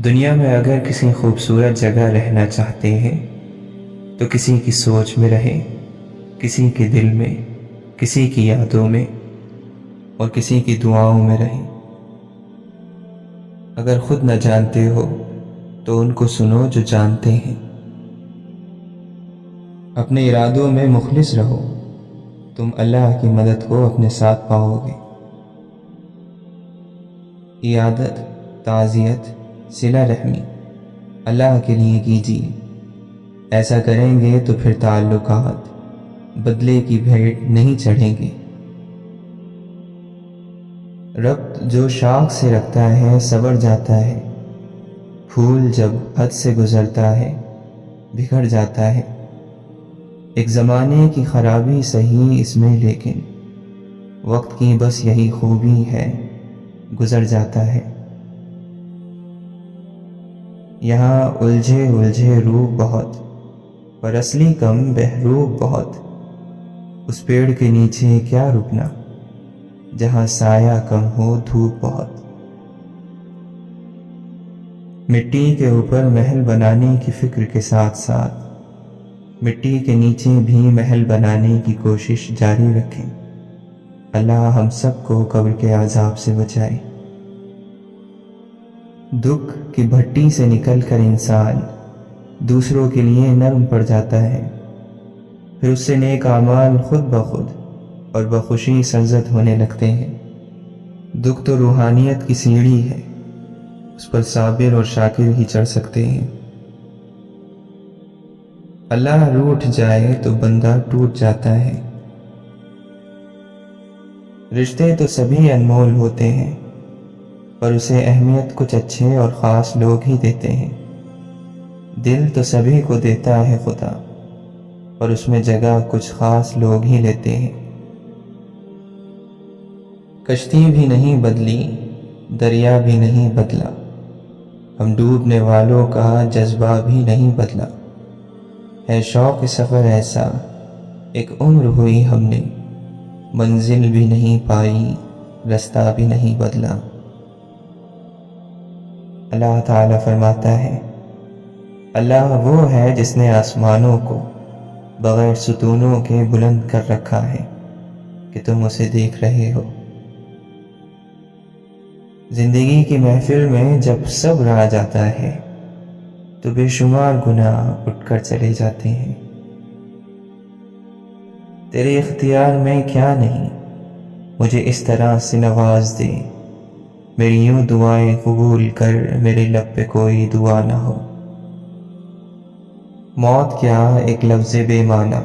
دنیا میں اگر کسی خوبصورت جگہ رہنا چاہتے ہیں تو کسی کی سوچ میں رہیں، کسی کے دل میں، کسی کی یادوں میں اور کسی کی دعاؤں میں رہیں۔ اگر خود نہ جانتے ہو تو ان کو سنو جو جانتے ہیں۔ اپنے ارادوں میں مخلص رہو، تم اللہ کی مدد کو اپنے ساتھ پاؤ گے۔ عیادت، تعزیت، صلہ رحمی اللہ کے لیے کیجیے۔ ایسا کریں گے تو پھر تعلقات بدلے کی بھیٹ نہیں چڑھیں گے۔ ربط جو شاخ سے رکھتا ہے سنور جاتا ہے، پھول جب حد سے گزرتا ہے بکھر جاتا ہے۔ ایک زمانے کی خرابی سہی اس میں، لیکن وقت کی بس یہی خوبی ہے، گزر جاتا ہے۔ یہاں الجھے الجھے روح بہت، پر اصلی کم بہروح بہت۔ اس پیڑ کے نیچے کیا رکنا، جہاں سایہ کم ہو دھوپ بہت۔ مٹی کے اوپر محل بنانے کی فکر کے ساتھ ساتھ مٹی کے نیچے بھی محل بنانے کی کوشش جاری رکھیں۔ اللہ ہم سب کو قبر کے عذاب سے بچائے۔ دکھ کی بھٹی سے نکل کر انسان دوسروں کے لیے نرم پڑ جاتا ہے، پھر اس سے نیک اعمال خود بخود اور بخوشی سرزد ہونے لگتے ہیں۔ دکھ تو روحانیت کی سیڑھی ہے، اس پر صابر اور شاکر ہی چڑھ سکتے ہیں۔ اللہ روٹھ جائے تو بندہ ٹوٹ جاتا ہے۔ رشتے تو سبھی انمول ہوتے ہیں، پر اسے اہمیت کچھ اچھے اور خاص لوگ ہی دیتے ہیں۔ دل تو سبھی کو دیتا ہے خدا، پر اس میں جگہ کچھ خاص لوگ ہی لیتے ہیں۔ کشتی بھی نہیں بدلی، دریا بھی نہیں بدلا، ہم ڈوبنے والوں کا جذبہ بھی نہیں بدلا۔ ہے شوق سفر ایسا، ایک عمر ہوئی ہم نے، منزل بھی نہیں پائی، رستہ بھی نہیں بدلا۔ اللہ تعالیٰ فرماتا ہے، اللہ وہ ہے جس نے آسمانوں کو بغیر ستونوں کے بلند کر رکھا ہے کہ تم اسے دیکھ رہے ہو۔ زندگی کی محفل میں جب صبر آ جاتا ہے تو بے شمار گناہ اٹھ کر چلے جاتے ہیں۔ تیرے اختیار میں کیا نہیں، مجھے اس طرح سے نواز دے، میری یوں دعائیں قبول کر، میرے لب پہ کوئی دعا نہ ہو۔ موت کیا ایک لفظ بے معنی،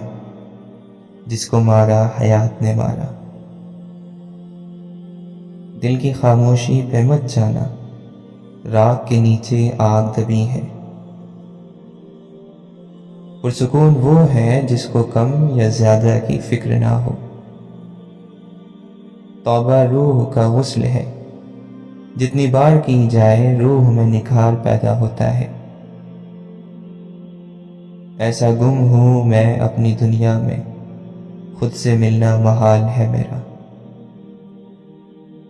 جس کو مارا حیات نے مارا۔ دل کی خاموشی پہ مت جانا، راکھ کے نیچے آگ دبی ہے۔ پرسکون وہ ہے جس کو کم یا زیادہ کی فکر نہ ہو۔ توبہ روح کا غسل ہے، جتنی بار کی جائے روح میں نکھار پیدا ہوتا ہے۔ ایسا گم ہوں میں اپنی دنیا میں، خود سے ملنا محال ہے میرا۔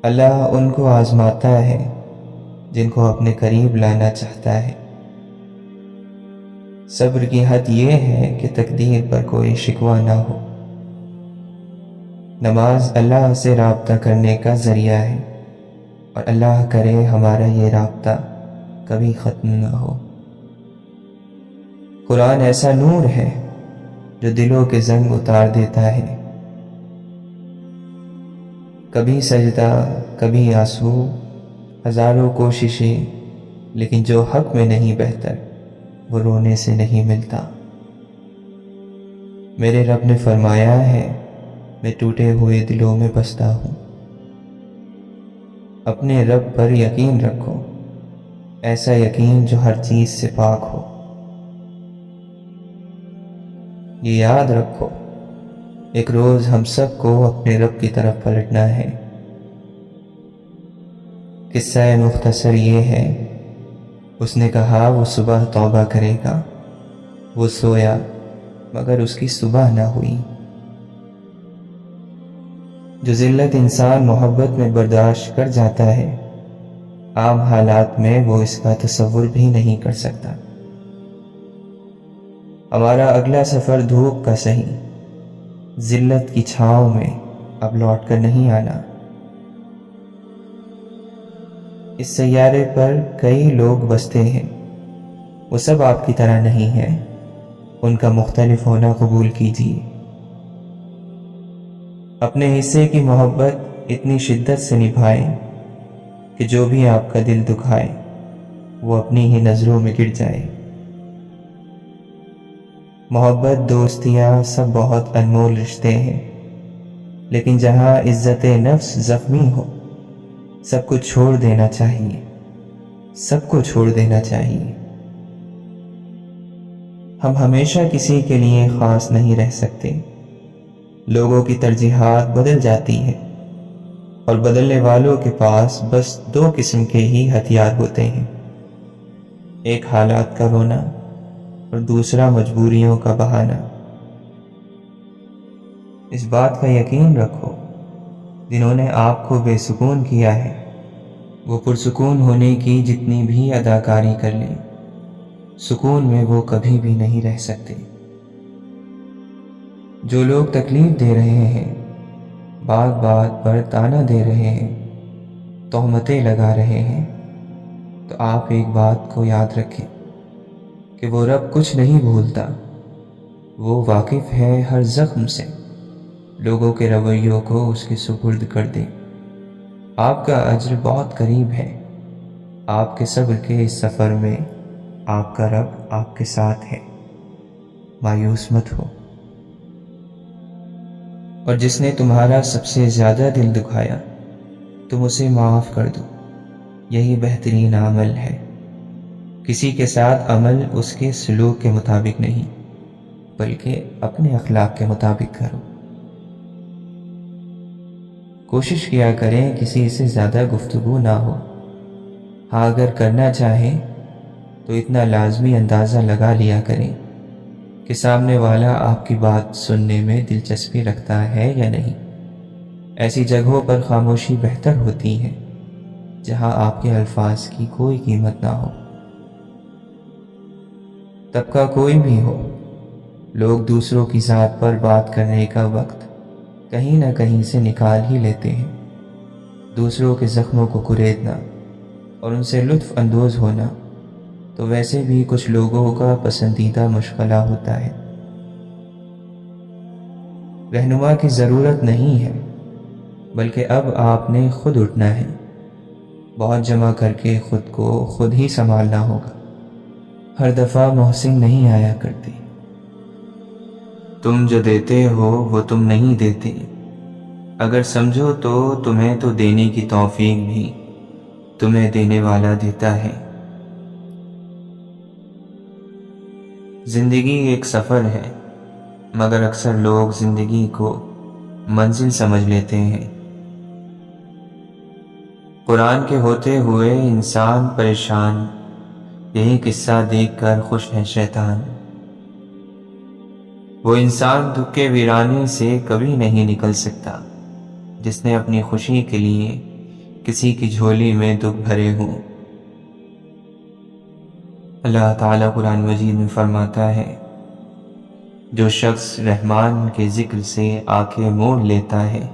اللہ ان کو آزماتا ہے جن کو اپنے قریب لانا چاہتا ہے۔ صبر کی حد یہ ہے کہ تقدیر پر کوئی شکوہ نہ ہو۔ نماز اللہ سے رابطہ کرنے کا ذریعہ ہے، اور اللہ کرے ہمارا یہ رابطہ کبھی ختم نہ ہو۔ قرآن ایسا نور ہے جو دلوں کے زنگ اتار دیتا ہے۔ کبھی سجدہ، کبھی آنسو، ہزاروں کوششیں، لیکن جو حق میں نہیں بہتر وہ رونے سے نہیں ملتا۔ میرے رب نے فرمایا ہے، میں ٹوٹے ہوئے دلوں میں بستا ہوں۔ اپنے رب پر یقین رکھو، ایسا یقین جو ہر چیز سے پاک ہو۔ یہ یاد رکھو، ایک روز ہم سب کو اپنے رب کی طرف پلٹنا ہے۔ قصہ مختصر یہ ہے، اس نے کہا وہ صبح توبہ کرے گا، وہ سویا مگر اس کی صبح نہ ہوئی۔ جو ذلت انسان محبت میں برداشت کر جاتا ہے، عام حالات میں وہ اس کا تصور بھی نہیں کر سکتا۔ ہمارا اگلا سفر دھوپ کا سہی، ذلت کی چھاؤں میں اب لوٹ کر نہیں آنا۔ اس سیارے پر کئی لوگ بستے ہیں، وہ سب آپ کی طرح نہیں ہیں، ان کا مختلف ہونا قبول کیجیے۔ اپنے حصے کی محبت اتنی شدت سے نبھائیں کہ جو بھی آپ کا دل دکھائے وہ اپنی ہی نظروں میں گر جائے۔ محبت، دوستیاں سب بہت انمول رشتے ہیں، لیکن جہاں عزت نفس زخمی ہو سب کو چھوڑ دینا چاہیے، سب کو چھوڑ دینا چاہیے۔ ہم ہمیشہ کسی کے لیے خاص نہیں رہ سکتے، لوگوں کی ترجیحات بدل جاتی ہیں، اور بدلنے والوں کے پاس بس دو قسم کے ہی ہتھیار ہوتے ہیں، ایک حالات کا رونا اور دوسرا مجبوریوں کا بہانہ۔ اس بات کا یقین رکھو، جنہوں نے آپ کو بے سکون کیا ہے وہ پرسکون ہونے کی جتنی بھی اداکاری کر لیں، سکون میں وہ کبھی بھی نہیں رہ سکتے۔ جو لوگ تکلیف دے رہے ہیں، بات بات پر تانا دے رہے ہیں، تہمتیں لگا رہے ہیں، تو آپ ایک بات کو یاد رکھیں کہ وہ رب کچھ نہیں بھولتا، وہ واقف ہے ہر زخم سے۔ لوگوں کے رویوں کو اس کے سپرد کر دیں، آپ کا اجر بہت قریب ہے۔ آپ کے صبر کے اس سفر میں آپ کا رب آپ کے ساتھ ہے، مایوس مت ہو۔ اور جس نے تمہارا سب سے زیادہ دل دکھایا تم اسے معاف کر دو، یہی بہترین عمل ہے۔ کسی کے ساتھ عمل اس کے سلوک کے مطابق نہیں بلکہ اپنے اخلاق کے مطابق کرو۔ کوشش کیا کریں کسی سے زیادہ گفتگو نہ ہو، ہاں اگر کرنا چاہیں تو اتنا لازمی اندازہ لگا لیا کریں کہ سامنے والا آپ کی بات سننے میں دلچسپی رکھتا ہے یا نہیں۔ ایسی جگہوں پر خاموشی بہتر ہوتی ہے جہاں آپ کے الفاظ کی کوئی قیمت نہ ہو۔ طبقہ کوئی بھی ہو، لوگ دوسروں کی ذات پر بات کرنے کا وقت کہیں نہ کہیں سے نکال ہی لیتے ہیں۔ دوسروں کے زخموں کو کریدنا اور ان سے لطف اندوز ہونا تو ویسے بھی کچھ لوگوں کا پسندیدہ مشغلہ ہوتا ہے۔ رہنما کی ضرورت نہیں ہے، بلکہ اب آپ نے خود اٹھنا ہے، بہت جمع کر کے خود کو خود ہی سنبھالنا ہوگا۔ ہر دفعہ محسن نہیں آیا کرتے، تم جو دیتے ہو وہ تم نہیں دیتے، اگر سمجھو تو تمہیں تو دینے کی توفیق بھی تمہیں دینے والا دیتا ہے۔ زندگی ایک سفر ہے، مگر اکثر لوگ زندگی کو منزل سمجھ لیتے ہیں۔ قرآن کے ہوتے ہوئے انسان پریشان، یہی قصہ دیکھ کر خوش ہے شیطان۔ وہ انسان دکھ کے ویرانے سے کبھی نہیں نکل سکتا جس نے اپنی خوشی کے لیے کسی کی جھولی میں دکھ بھرے ہوں۔ اللہ تعالیٰ قرآن مجید میں فرماتا ہے، جو شخص رحمان کے ذکر سے آنکھیں موڑ لیتا ہے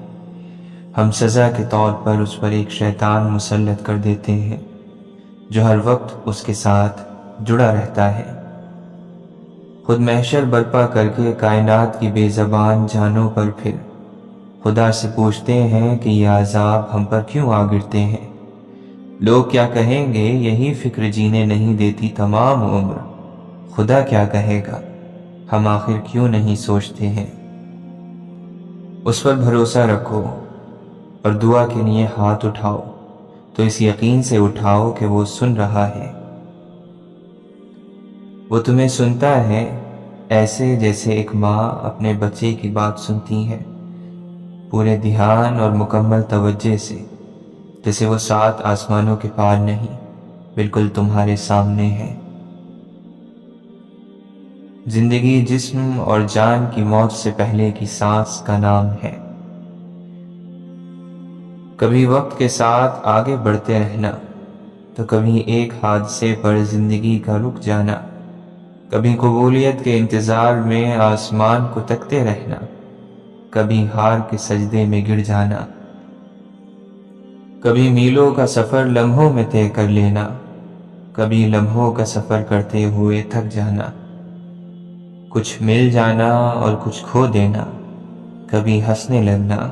ہم سزا کے طور پر اس پر ایک شیطان مسلط کر دیتے ہیں جو ہر وقت اس کے ساتھ جڑا رہتا ہے۔ خود محشر برپا کر کے کائنات کی بے زبان جانوں پر پھر خدا سے پوچھتے ہیں کہ یہ عذاب ہم پر کیوں آ گرتے ہیں۔ لوگ کیا کہیں گے، یہی فکر جینے نہیں دیتی تمام عمر۔ خدا کیا کہے گا، ہم آخر کیوں نہیں سوچتے ہیں۔ اس پر بھروسہ رکھو اور دعا کے لیے ہاتھ اٹھاؤ تو اس یقین سے اٹھاؤ کہ وہ سن رہا ہے۔ وہ تمہیں سنتا ہے ایسے جیسے ایک ماں اپنے بچے کی بات سنتی ہے، پورے دھیان اور مکمل توجہ سے، جیسے وہ 7 آسمانوں کے پار نہیں بالکل تمہارے سامنے ہے۔ زندگی جسم اور جان کی موت سے پہلے کی سانس کا نام ہے۔ کبھی وقت کے ساتھ آگے بڑھتے رہنا، تو کبھی ایک حادثے پر زندگی کا رک جانا، کبھی قبولیت کے انتظار میں آسمان کو تکتے رہنا، کبھی ہار کے سجدے میں گر جانا، کبھی میلوں کا سفر لمحوں میں طے کر لینا، کبھی لمحوں کا سفر کرتے ہوئے تھک جانا، کچھ مل جانا اور کچھ کھو دینا، کبھی ہنسنے لگنا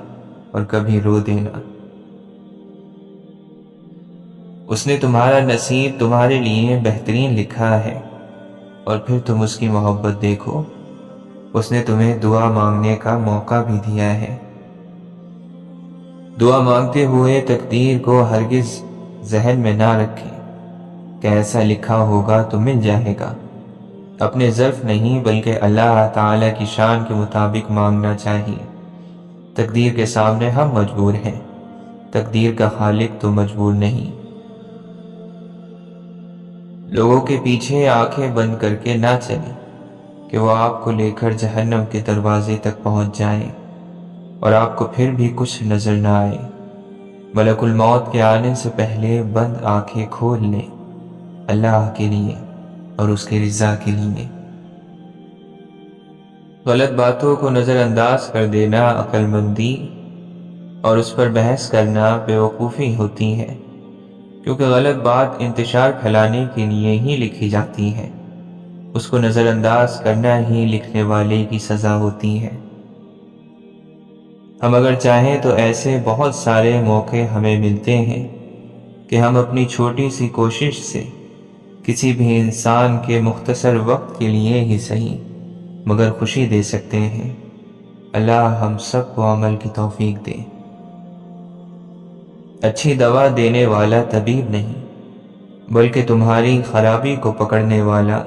اور کبھی رو دینا۔ اس نے تمہارا نصیب تمہارے لیے بہترین لکھا ہے، اور پھر تم اس کی محبت دیکھو، اس نے تمہیں دعا مانگنے کا موقع بھی دیا ہے۔ دعا مانگتے ہوئے تقدیر کو ہرگز ذہن میں نہ رکھیں کہ ایسا لکھا ہوگا تو مل جائے گا۔ اپنے ظرف نہیں بلکہ اللہ تعالی کی شان کے مطابق مانگنا چاہیے۔ تقدیر کے سامنے ہم مجبور ہیں، تقدیر کا خالق تو مجبور نہیں۔ لوگوں کے پیچھے آنکھیں بند کر کے نہ چلیں کہ وہ آپ کو لے کر جہنم کے دروازے تک پہنچ جائیں اور آپ کو پھر بھی کچھ نظر نہ آئے۔ ملک الموت کے آنے سے پہلے بند آنکھیں کھول لیں، اللہ کے لیے اور اس کی رضا کے لیے۔ غلط باتوں کو نظر انداز کر دینا عقل مندی اور اس پر بحث کرنا بیوقوفی ہوتی ہے، کیونکہ غلط بات انتشار پھیلانے کے لیے ہی لکھی جاتی ہے، اس کو نظر انداز کرنا ہی لکھنے والے کی سزا ہوتی ہے۔ ہم اگر چاہیں تو ایسے بہت سارے موقع ہمیں ملتے ہیں کہ ہم اپنی چھوٹی سی کوشش سے کسی بھی انسان کے مختصر وقت کے لیے ہی صحیح مگر خوشی دے سکتے ہیں۔ اللہ ہم سب کو عمل کی توفیق دے۔ اچھی دوا دینے والا طبیب نہیں بلکہ تمہاری خرابی کو پکڑنے والا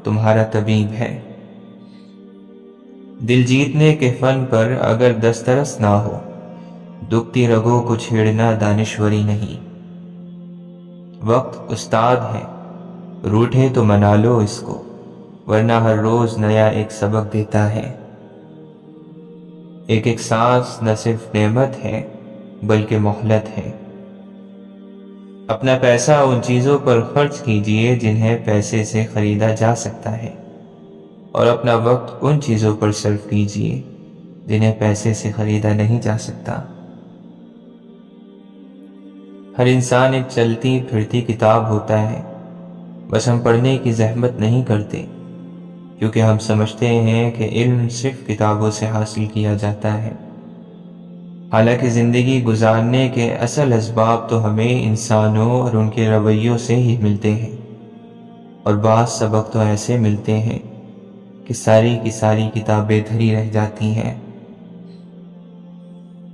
تمہارا طبیب ہے۔ دل جیتنے کے فن پر اگر دسترس نہ ہو، دکھتی رگوں کو چھیڑنا دانشوری نہیں۔ وقت استاد ہے، روٹھے تو منا لو اس کو، ورنہ ہر روز نیا ایک سبق دیتا ہے۔ ایک ایک سانس نہ صرف نعمت ہے بلکہ مہلت ہے۔ اپنا پیسہ ان چیزوں پر خرچ کیجئے جنہیں پیسے سے خریدا جا سکتا ہے، اور اپنا وقت ان چیزوں پر صرف کیجئے جنہیں پیسے سے خریدا نہیں جا سکتا۔ ہر انسان ایک چلتی پھرتی کتاب ہوتا ہے، بس ہم پڑھنے کی زحمت نہیں کرتے کیونکہ ہم سمجھتے ہیں کہ علم صرف کتابوں سے حاصل کیا جاتا ہے، حالانکہ زندگی گزارنے کے اصل اسباب تو ہمیں انسانوں اور ان کے رویوں سے ہی ملتے ہیں، اور بعض سبق تو ایسے ملتے ہیں کہ ساری کی ساری کتابیں دھری رہ جاتی ہیں۔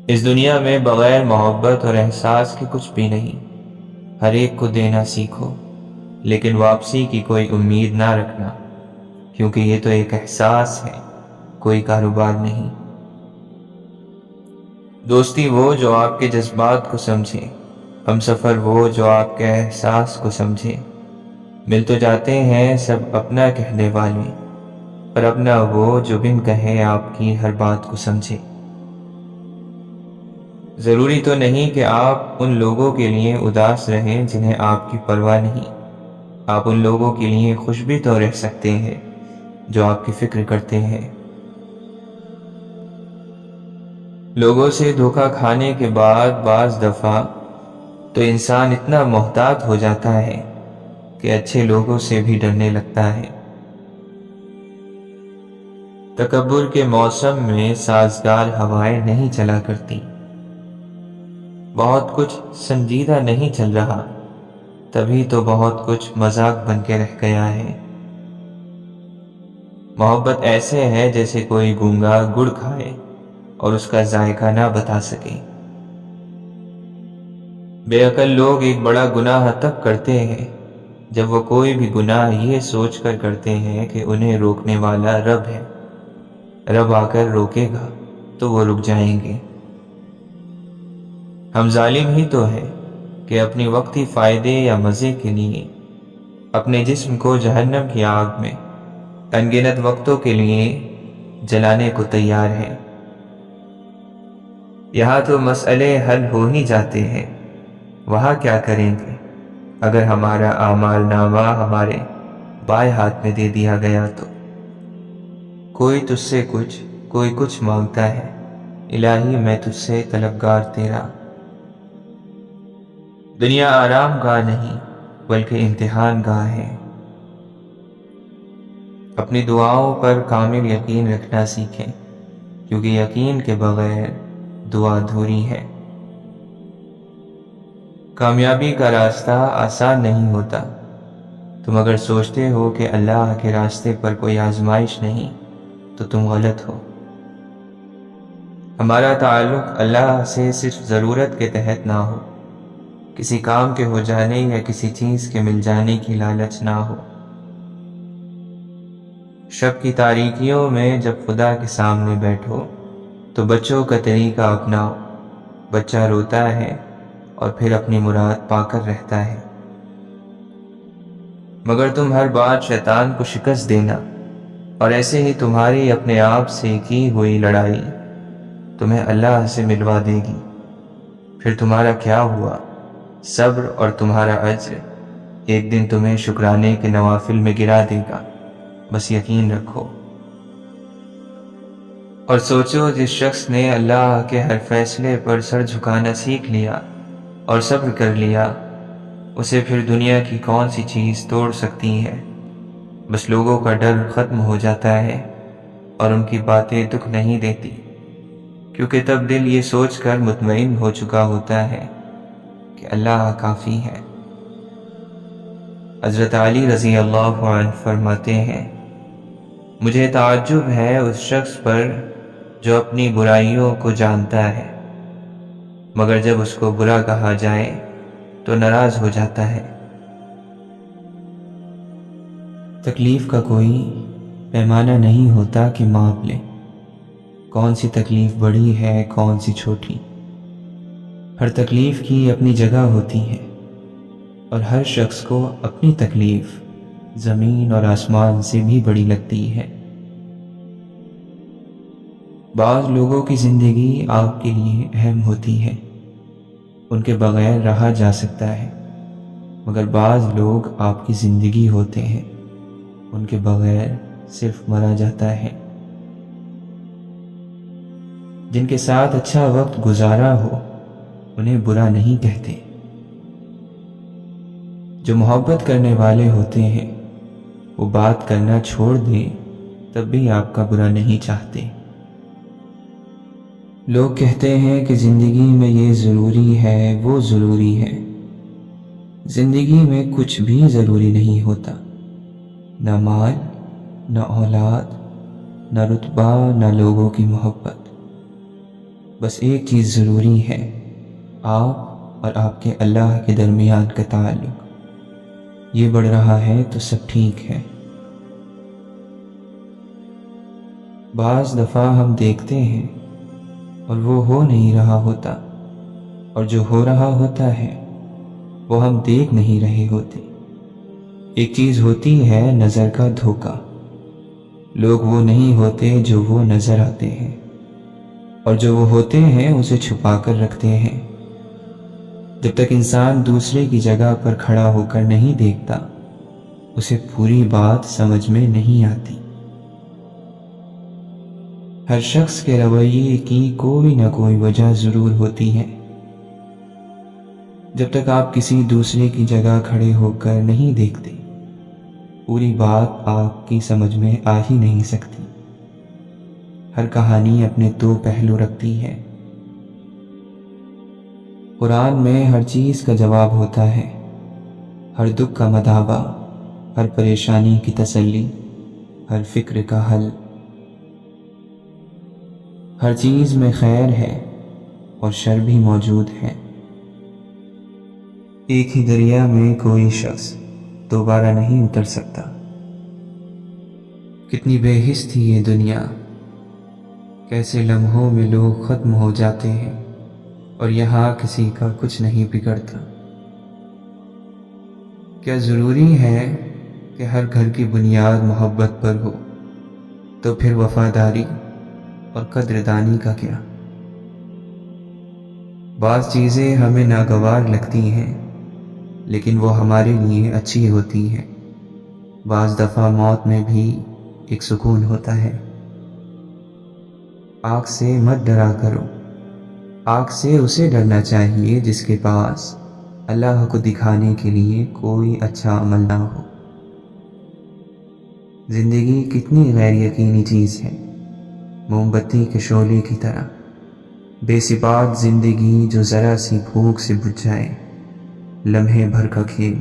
اس دنیا میں بغیر محبت اور احساس کے کچھ بھی نہیں۔ ہر ایک کو دینا سیکھو، لیکن واپسی کی کوئی امید نہ رکھنا، کیونکہ یہ تو ایک احساس ہے، کوئی کاروبار نہیں۔ دوستی وہ جو آپ کے جذبات کو سمجھے، ہم سفر وہ جو آپ کے احساس کو سمجھے۔ مل تو جاتے ہیں سب اپنا کہنے والے، پر اپنا وہ جو بن کہے آپ کی ہر بات کو سمجھے۔ ضروری تو نہیں کہ آپ ان لوگوں کے لیے اداس رہیں جنہیں آپ کی پرواہ نہیں، آپ ان لوگوں کے لیے خوش بھی تو رہ سکتے ہیں جو آپ کی فکر کرتے ہیں۔ لوگوں سے دھوکہ کھانے کے بعد بعض دفعہ تو انسان اتنا محتاط ہو جاتا ہے کہ اچھے لوگوں سے بھی ڈرنے لگتا ہے۔ تکبر کے موسم میں سازگار ہوائیں نہیں چلا کرتی۔ بہت کچھ سنجیدہ نہیں چل رہا، تبھی تو بہت کچھ مذاق بن کے رہ گیا ہے۔ محبت ایسے ہے جیسے کوئی گونگا گڑ کھائے اور اس کا ذائقہ نہ بتا سکے۔ بے عقل لوگ ایک بڑا گناہ تب کرتے ہیں جب وہ کوئی بھی گناہ یہ سوچ کر کرتے ہیں کہ انہیں روکنے والا رب ہے، رب آ کر روکے گا تو وہ رک جائیں گے۔ ہم ظالم ہی تو ہیں کہ اپنی وقتی فائدے یا مزے کے لیے اپنے جسم کو جہنم کی آگ میں انگنت وقتوں کے لیے جلانے کو تیار ہیں۔ یہاں تو مسئلے حل ہو ہی جاتے ہیں، وہاں کیا کریں گے؟ اگر ہمارا اعمال نامہ ہمارے بائیں ہاتھ میں دے دیا گیا تو کوئی تجھ سے کچھ، کوئی کچھ مانگتا ہے، الہی میں تجھ سے طلبگار تیرا۔ دنیا آرام گاہ نہیں بلکہ امتحان گاہ ہے۔ اپنی دعاؤں پر کامل یقین رکھنا سیکھیں، کیونکہ یقین کے بغیر دعا ادھوری ہے۔ کامیابی کا راستہ آسان نہیں ہوتا۔ تم اگر سوچتے ہو کہ اللہ کے راستے پر کوئی آزمائش نہیں تو تم غلط ہو۔ ہمارا تعلق اللہ سے صرف ضرورت کے تحت نہ ہو، کسی کام کے ہو جانے یا کسی چیز کے مل جانے کی لالچ نہ ہو۔ شب کی تاریکیوں میں جب خدا کے سامنے بیٹھو تو بچوں کا طریقہ اپناؤ۔ بچہ روتا ہے اور پھر اپنی مراد پا کر رہتا ہے، مگر تم ہر بار شیطان کو شکست دینا، اور ایسے ہی تمہاری اپنے آپ سے کی ہوئی لڑائی تمہیں اللہ سے ملوا دے گی۔ پھر تمہارا کیا ہوا؟ صبر اور تمہارا اجر ایک دن تمہیں شکرانے کے نوافل میں گرا دے گا، بس یقین رکھو۔ اور سوچو، جس شخص نے اللہ کے ہر فیصلے پر سر جھکانا سیکھ لیا اور صبر کر لیا، اسے پھر دنیا کی کون سی چیز توڑ سکتی ہے؟ بس لوگوں کا ڈر ختم ہو جاتا ہے اور ان کی باتیں دکھ نہیں دیتی، کیونکہ تب دل یہ سوچ کر مطمئن ہو چکا ہوتا ہے کہ اللہ کافی ہے۔ حضرت علی رضی اللہ عنہ فرماتے ہیں، مجھے تعجب ہے اس شخص پر جو اپنی برائیوں کو جانتا ہے، مگر جب اس کو برا کہا جائے تو ناراض ہو جاتا ہے۔ تکلیف کا کوئی پیمانہ نہیں ہوتا کہ ماپ لے کون سی تکلیف بڑی ہے کون سی چھوٹی۔ ہر تکلیف کی اپنی جگہ ہوتی ہے، اور ہر شخص کو اپنی تکلیف زمین اور آسمان سے بھی بڑی لگتی ہے۔ بعض لوگوں کی زندگی آپ کے لیے اہم ہوتی ہے، ان کے بغیر رہا جا سکتا ہے، مگر بعض لوگ آپ کی زندگی ہوتے ہیں، ان کے بغیر صرف مرا جاتا ہے۔ جن کے ساتھ اچھا وقت گزارا ہو انہیں برا نہیں کہتے۔ جو محبت کرنے والے ہوتے ہیں وہ بات کرنا چھوڑ دیں تب بھی آپ کا برا نہیں چاہتے۔ لوگ کہتے ہیں کہ زندگی میں یہ ضروری ہے وہ ضروری ہے۔ زندگی میں کچھ بھی ضروری نہیں ہوتا، نہ مال، نہ اولاد، نہ رتبہ، نہ لوگوں کی محبت۔ بس ایک چیز ضروری ہے، آپ اور آپ کے اللہ کے درمیان کا تعلق۔ یہ بڑھ رہا ہے تو سب ٹھیک ہے۔ بعض دفعہ ہم دیکھتے ہیں اور وہ ہو نہیں رہا ہوتا، اور جو ہو رہا ہوتا ہے وہ ہم دیکھ نہیں رہے ہوتے۔ ایک چیز ہوتی ہے نظر کا دھوکہ۔ لوگ وہ نہیں ہوتے جو وہ نظر آتے ہیں، اور جو وہ ہوتے ہیں اسے چھپا کر رکھتے ہیں۔ جب تک انسان دوسرے کی جگہ پر کھڑا ہو کر نہیں دیکھتا اسے پوری بات سمجھ میں نہیں آتی۔ ہر شخص کے رویے کی کوئی نہ کوئی وجہ ضرور ہوتی ہے۔ جب تک آپ کسی دوسرے کی جگہ کھڑے ہو کر نہیں دیکھتے پوری بات آپ کی سمجھ میں آ ہی نہیں سکتی۔ ہر کہانی اپنے دو پہلو رکھتی ہے۔ قرآن میں ہر چیز کا جواب ہوتا ہے، ہر دکھ کا مداوع، ہر پریشانی کی تسلی، ہر فکر کا حل۔ ہر چیز میں خیر ہے اور شر بھی موجود ہے۔ ایک ہی دریا میں کوئی شخص دوبارہ نہیں اتر سکتا۔ کتنی بے حس تھی یہ دنیا، کیسے لمحوں میں لوگ ختم ہو جاتے ہیں اور یہاں کسی کا کچھ نہیں بگڑتا۔ کیا ضروری ہے کہ ہر گھر کی بنیاد محبت پر ہو؟ تو پھر وفاداری اور قدردانی کا کیا؟ بعض چیزیں ہمیں ناگوار لگتی ہیں لیکن وہ ہمارے لیے اچھی ہوتی ہے۔ بعض دفعہ موت میں بھی ایک سکون ہوتا ہے۔ آگ سے مت ڈرا کرو، آگ سے اسے ڈرنا چاہیے جس کے پاس اللہ کو دکھانے کے لیے کوئی اچھا عمل نہ ہو۔ زندگی کتنی غیر یقینی چیز ہے، موم بتی کے شعلے کی طرح، بے ثبات زندگی جو ذرا سی بھوک سے بجھ جائے، لمحے بھر کا کھیل۔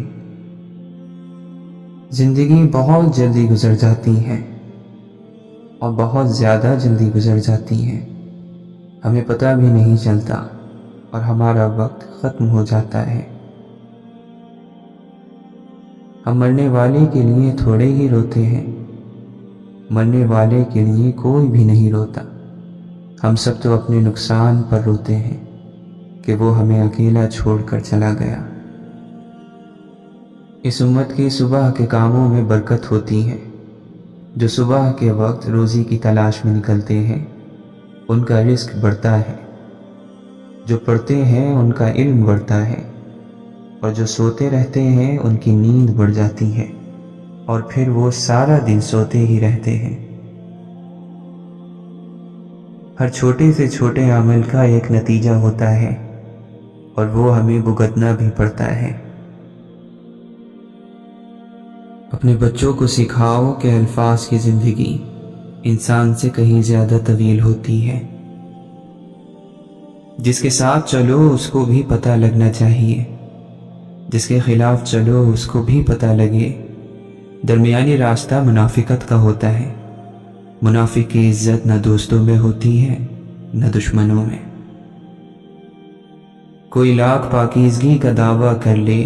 زندگی بہت جلدی گزر جاتی ہے اور بہت زیادہ جلدی گزر جاتی ہے، ہمیں پتہ بھی نہیں چلتا اور ہمارا وقت ختم ہو جاتا ہے۔ ہم مرنے والے کے لیے تھوڑے ہی روتے ہیں، مرنے والے کے لیے کوئی بھی نہیں روتا۔ ہم سب تو اپنے نقصان پر روتے ہیں کہ وہ ہمیں اکیلا چھوڑ کر چلا گیا۔ اس امت کی صبح کے کاموں میں برکت ہوتی ہے۔ جو صبح کے وقت روزی کی تلاش میں نکلتے ہیں ان کا رزق بڑھتا ہے، جو پڑھتے ہیں ان کا علم بڑھتا ہے، اور جو سوتے رہتے ہیں ان کی نیند بڑھ جاتی ہے، اور پھر وہ سارا دن سوتے ہی رہتے ہیں۔ ہر چھوٹے سے چھوٹے عمل کا ایک نتیجہ ہوتا ہے اور وہ ہمیں بھگتنا بھی پڑتا ہے۔ اپنے بچوں کو سکھاؤ کہ الفاظ کی زندگی انسان سے کہیں زیادہ طویل ہوتی ہے۔ جس کے ساتھ چلو اس کو بھی پتہ لگنا چاہیے، جس کے خلاف چلو اس کو بھی پتہ لگے۔ درمیانی راستہ منافقت کا ہوتا ہے۔ منافق کی عزت نہ دوستوں میں ہوتی ہے نہ دشمنوں میں۔ کوئی لاکھ پاکیزگی کا دعویٰ کر لے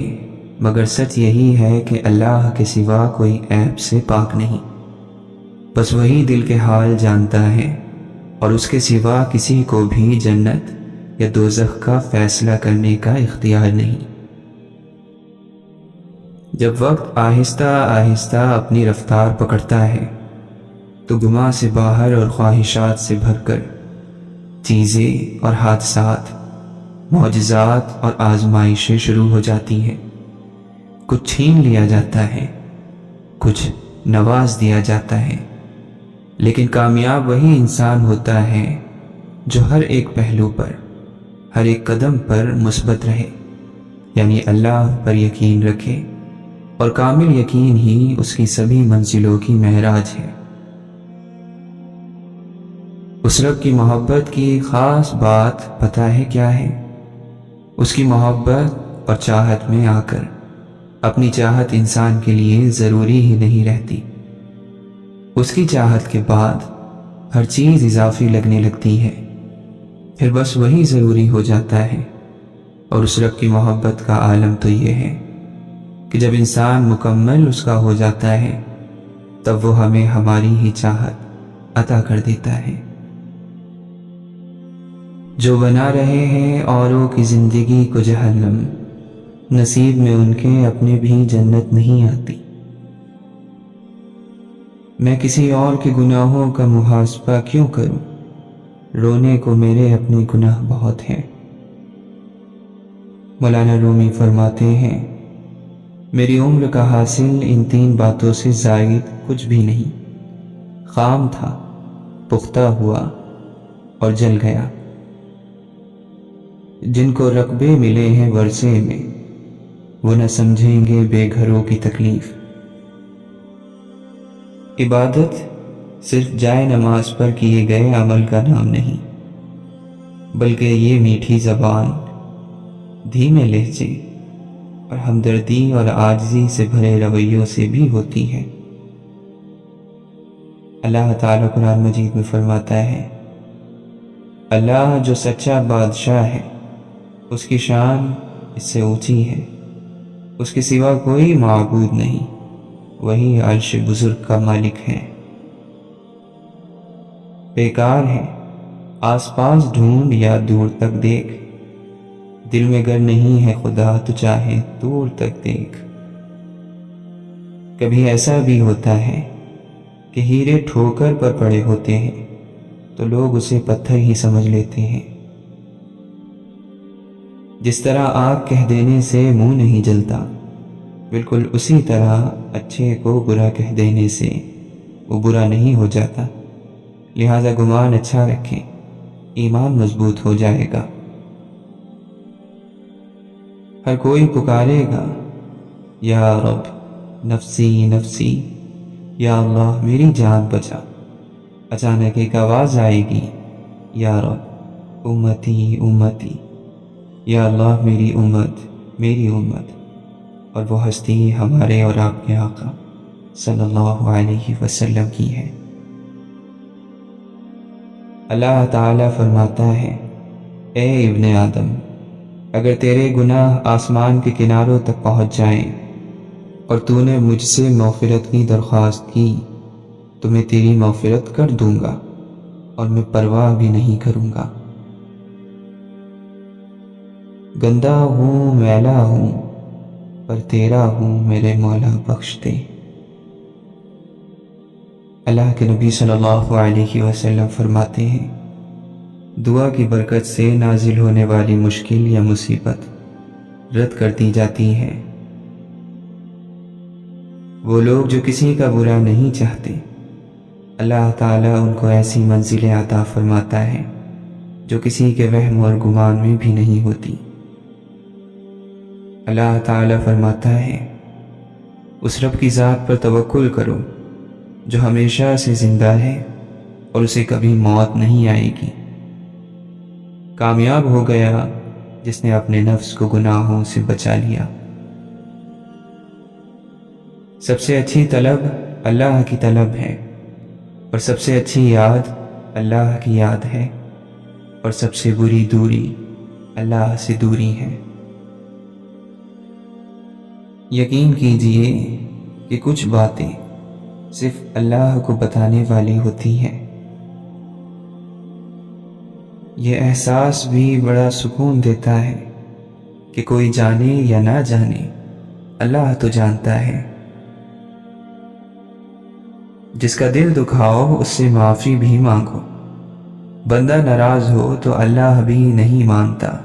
مگر سچ یہی ہے کہ اللہ کے سوا کوئی عیب سے پاک نہیں۔ بس وہی دل کے حال جانتا ہے اور اس کے سوا کسی کو بھی جنت یا دوزخ کا فیصلہ کرنے کا اختیار نہیں۔ جب وقت آہستہ آہستہ اپنی رفتار پکڑتا ہے تو گناہ سے باہر اور خواہشات سے بھر کر چیزیں اور حادثات، معجزات اور آزمائشیں شروع ہو جاتی ہیں۔ کچھ چھین لیا جاتا ہے، کچھ نواز دیا جاتا ہے، لیکن کامیاب وہی انسان ہوتا ہے جو ہر ایک پہلو پر، ہر ایک قدم پر مثبت رہے، یعنی اللہ پر یقین رکھے، اور کامل یقین ہی اس کی سبھی منزلوں کی معراج ہے۔ اس رب کی محبت کی خاص بات پتہ ہے کیا ہے؟ اس کی محبت اور چاہت میں آ کر اپنی چاہت انسان کے لیے ضروری ہی نہیں رہتی۔ اس کی چاہت کے بعد ہر چیز اضافی لگنے لگتی ہے، پھر بس وہی ضروری ہو جاتا ہے۔ اور اس رب کی محبت کا عالم تو یہ ہے کہ جب انسان مکمل اس کا ہو جاتا ہے تب وہ ہمیں ہماری ہی چاہت عطا کر دیتا ہے۔ جو بنا رہے ہیں اوروں کی زندگی کو جہنم، نصیب میں ان کے اپنے بھی جنت نہیں آتی۔ میں کسی اور کے گناہوں کا محاسبہ کیوں کروں، رونے کو میرے اپنے گناہ بہت ہیں۔ مولانا رومی فرماتے ہیں، میری عمر کا حاصل ان 3 باتوں سے زائد کچھ بھی نہیں، خام تھا، پختہ ہوا اور جل گیا۔ جن کو رقبے ملے ہیں ورثے میں وہ نہ سمجھیں گے بے گھروں کی تکلیف۔ عبادت صرف جائے نماز پر کیے گئے عمل کا نام نہیں، بلکہ یہ میٹھی زبان، دھیمے لہجے اور ہمدردی اور عاجزی سے بھرے رویوں سے بھی ہوتی ہے۔ اللہ تعالیٰ قرآن مجید میں فرماتا ہے، اللہ جو سچا بادشاہ ہے اس کی شان اس سے اونچی ہے، اس کے سوا کوئی معبود نہیں، وہی عرش بزرگ کا مالک ہے۔ بیکار ہے آس پاس ڈھونڈ یا دور تک دیکھ، دل میں گر نہیں ہے خدا تو چاہے دور تک دیکھ۔ کبھی ایسا بھی ہوتا ہے کہ ہیرے ٹھوکر پر پڑے ہوتے ہیں تو لوگ اسے پتھر ہی سمجھ لیتے ہیں۔ جس طرح آگ کہہ دینے سے منہ نہیں جلتا، بالکل اسی طرح اچھے کو برا کہہ دینے سے وہ برا نہیں ہو جاتا۔ لہذا گمان اچھا رکھیں، ایمان مضبوط ہو جائے گا۔ ہر کوئی پکارے گا یا رب نفسی نفسی، یا اللہ میری جان بچا۔ اچانک ایک آواز آئے گی، یا رب امتی امتی، یا اللہ میری امت میری امت، اور وہ ہستی ہمارے اور آپ کے آقا صلی اللہ علیہ وسلم کی ہے۔ اللہ تعالیٰ فرماتا ہے، اے ابن آدم، اگر تیرے گناہ آسمان کے کناروں تک پہنچ جائیں اور تو نے مجھ سے مغفرت کی درخواست کی تو میں تیری مغفرت کر دوں گا اور میں پرواہ بھی نہیں کروں گا۔ گندا ہوں میلا ہوں پر تیرا ہوں میرے مولا بخش دے۔ اللہ کے نبی صلی اللہ علیہ وسلم فرماتے ہیں، دعا کی برکت سے نازل ہونے والی مشکل یا مصیبت رد کر دی جاتی ہے۔ وہ لوگ جو کسی کا برا نہیں چاہتے، اللہ تعالیٰ ان کو ایسی منزلیں عطا فرماتا ہے جو کسی کے وہم اور گمان میں بھی نہیں ہوتی۔ اللہ تعالیٰ فرماتا ہے، اس رب کی ذات پر توکل کرو جو ہمیشہ سے زندہ ہے اور اسے کبھی موت نہیں آئے گی۔ کامیاب ہو گیا جس نے اپنے نفس کو گناہوں سے بچا لیا۔ سب سے اچھی طلب اللہ کی طلب ہے، اور سب سے اچھی یاد اللہ کی یاد ہے، اور سب سے بری دوری اللہ سے دوری ہے۔ یقین کیجئے کہ کچھ باتیں صرف اللہ کو بتانے والی ہوتی ہیں۔ یہ احساس بھی بڑا سکون دیتا ہے کہ کوئی جانے یا نہ جانے، اللہ تو جانتا ہے۔ جس کا دل دکھاؤ اس سے معافی بھی مانگو، بندہ ناراض ہو تو اللہ بھی نہیں مانتا۔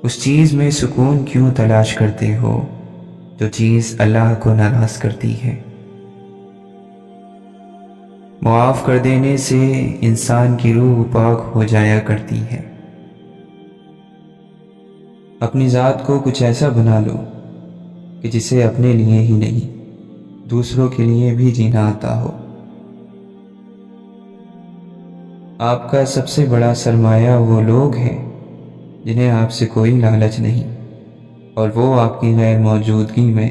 اس چیز میں سکون کیوں تلاش کرتے ہو جو چیز اللہ کو ناراض کرتی ہے؟ معاف کر دینے سے انسان کی روح پاک ہو جایا کرتی ہے۔ اپنی ذات کو کچھ ایسا بنا لو کہ جسے اپنے لیے ہی نہیں دوسروں کے لیے بھی جینا آتا ہو۔ آپ کا سب سے بڑا سرمایہ وہ لوگ ہیں جنہیں آپ سے کوئی لالچ نہیں، اور وہ آپ کی غیر موجودگی میں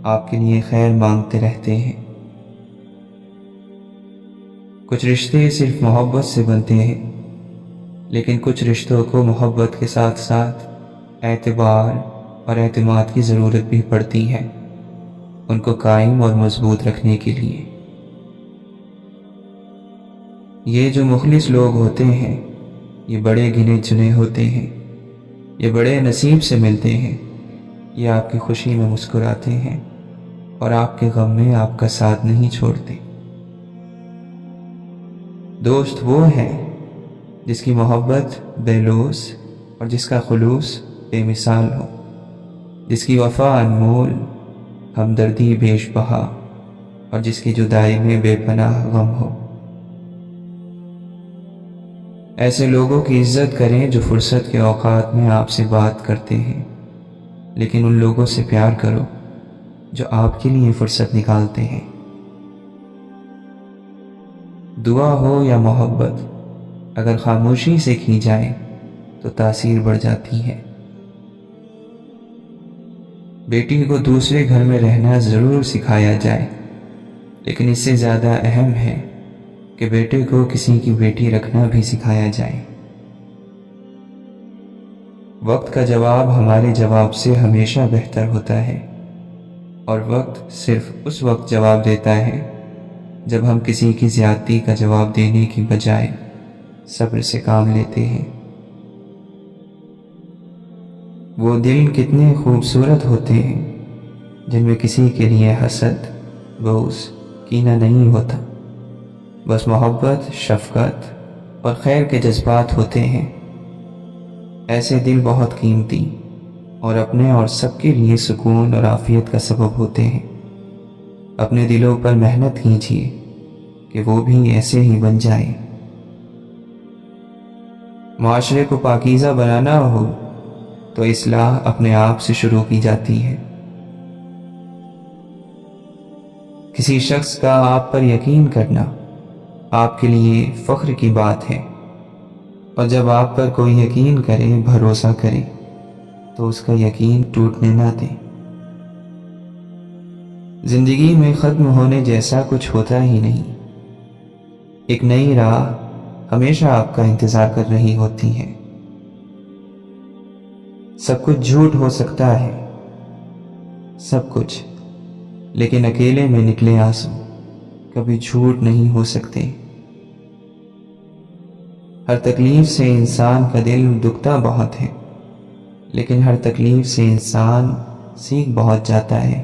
آپ کے لیے خیر مانگتے رہتے ہیں۔ کچھ رشتے صرف محبت سے بنتے ہیں، لیکن کچھ رشتوں کو محبت کے ساتھ ساتھ اعتبار اور اعتماد کی ضرورت بھی پڑتی ہے، ان کو قائم اور مضبوط رکھنے کے لیے۔ یہ جو مخلص لوگ ہوتے ہیں یہ بڑے گنے چنے ہوتے ہیں، یہ بڑے نصیب سے ملتے ہیں۔ یہ آپ کی خوشی میں مسکراتے ہیں اور آپ کے غم میں آپ کا ساتھ نہیں چھوڑتے۔ دوست وہ ہے جس کی محبت بے لوث اور جس کا خلوص بے مثال ہو، جس کی وفا انمول، ہمدردی بیش بہا، اور جس کی جدائی میں بے پناہ غم ہو۔ ایسے لوگوں کی عزت کریں جو فرصت کے اوقات میں آپ سے بات کرتے ہیں، لیکن ان لوگوں سے پیار کرو جو آپ کے لیے فرصت نکالتے ہیں۔ دعا ہو یا محبت، اگر خاموشی سے کی جائے تو تاثیر بڑھ جاتی ہے۔ بیٹی کو دوسرے گھر میں رہنا ضرور سکھایا جائے، لیکن اس سے زیادہ اہم ہے کہ بیٹے کو کسی کی بیٹی رکھنا بھی سکھایا جائے۔ وقت کا جواب ہمارے جواب سے ہمیشہ بہتر ہوتا ہے، اور وقت صرف اس وقت جواب دیتا ہے جب ہم کسی کی زیادتی کا جواب دینے کی بجائے صبر سے کام لیتے ہیں۔ وہ دل کتنے خوبصورت ہوتے ہیں جن میں کسی کے لیے حسد، بغض، کینہ نہیں ہوتا، بس محبت، شفقت اور خیر کے جذبات ہوتے ہیں۔ ایسے دل بہت قیمتی اور اپنے اور سب کے لیے سکون اور عافیت کا سبب ہوتے ہیں۔ اپنے دلوں پر محنت کیجیے کہ وہ بھی ایسے ہی بن جائے۔ معاشرے کو پاکیزہ بنانا ہو تو اصلاح اپنے آپ سے شروع کی جاتی ہے۔ کسی شخص کا آپ پر یقین کرنا آپ کے لیے فخر کی بات ہے، اور جب آپ پر کوئی یقین کرے، بھروسہ کرے، تو اس کا یقین ٹوٹنے نہ دیں۔ زندگی میں ختم ہونے جیسا کچھ ہوتا ہی نہیں۔ ایک نئی راہ ہمیشہ آپ کا انتظار کر رہی ہوتی ہے۔ سب کچھ جھوٹ ہو سکتا ہے، سب کچھ، لیکن اکیلے میں نکلے آنسو کبھی جھوٹ نہیں ہو سکتے۔ ہر تکلیف سے انسان کا دل دکھتا بہت ہے، لیکن ہر تکلیف سے انسان سیکھ بہت جاتا ہے۔